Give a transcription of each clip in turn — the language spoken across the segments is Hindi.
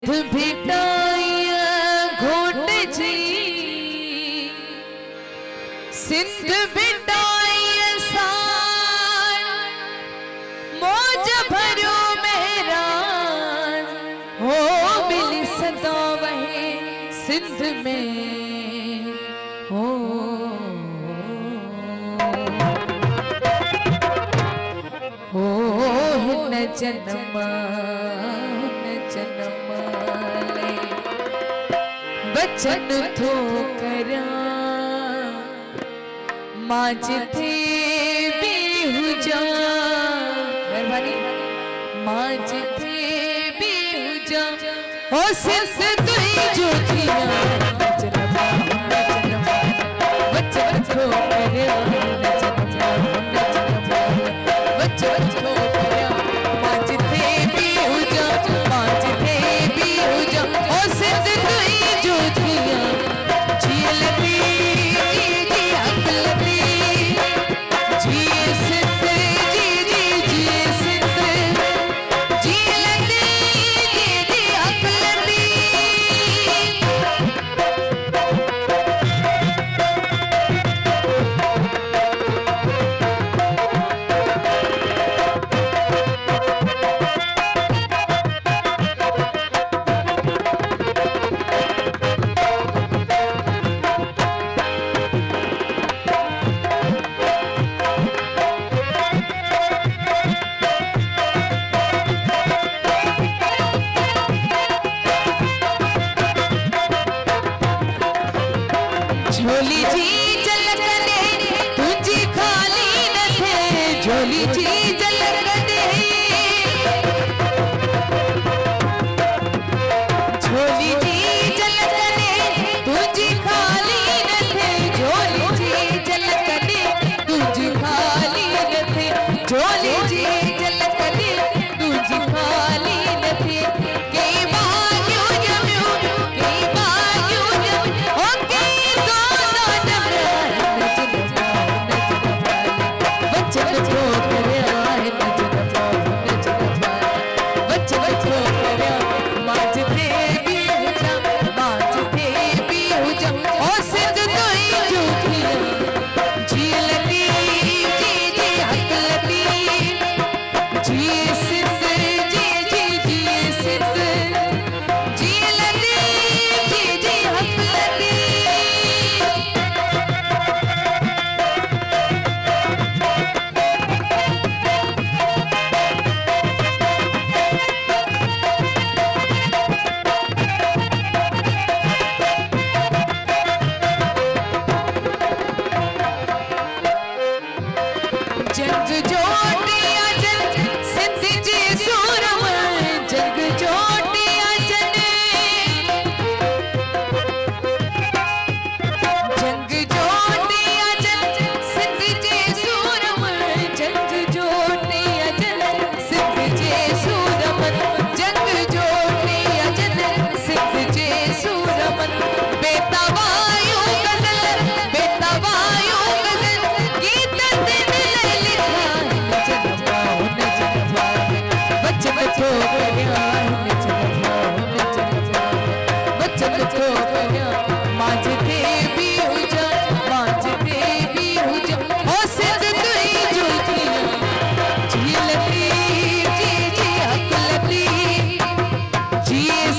भिटाया घोट जी सिंध भिटाया साण मौज भरो मेहरान हो मिली सदा वहे सिंध में हो हिन जन्म वचन थो करा मां जिथे भी हुजा मेहरबानी मां जिथे भी हुजा हो सिंध तुई जो थिया वचन थो करा वचन थो करा मां जिथे भी हुजा मां जिथे भी हुजा हो सिंध तुई झोली जी जलकने तुझी खाली न थे झोली जी जलकने झोली जी जलकने तुझी खाली न थे झोली जी जलकने तुझी खाली न थे झोली जी जलकने तुझी खाली न थे कई बागियो जम्यो कई बागियो जम्यो ओके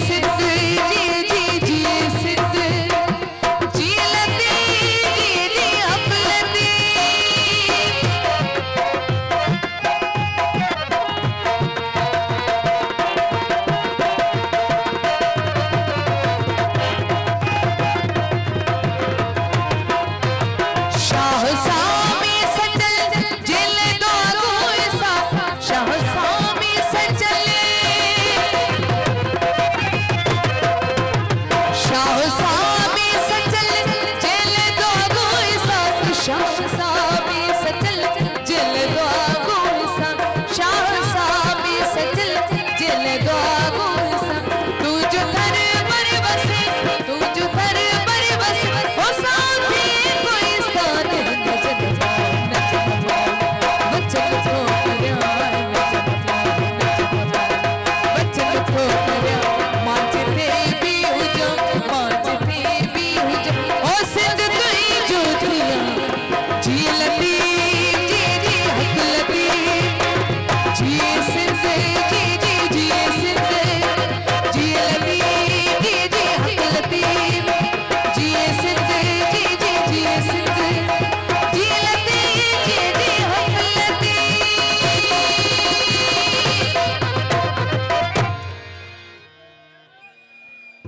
सिंध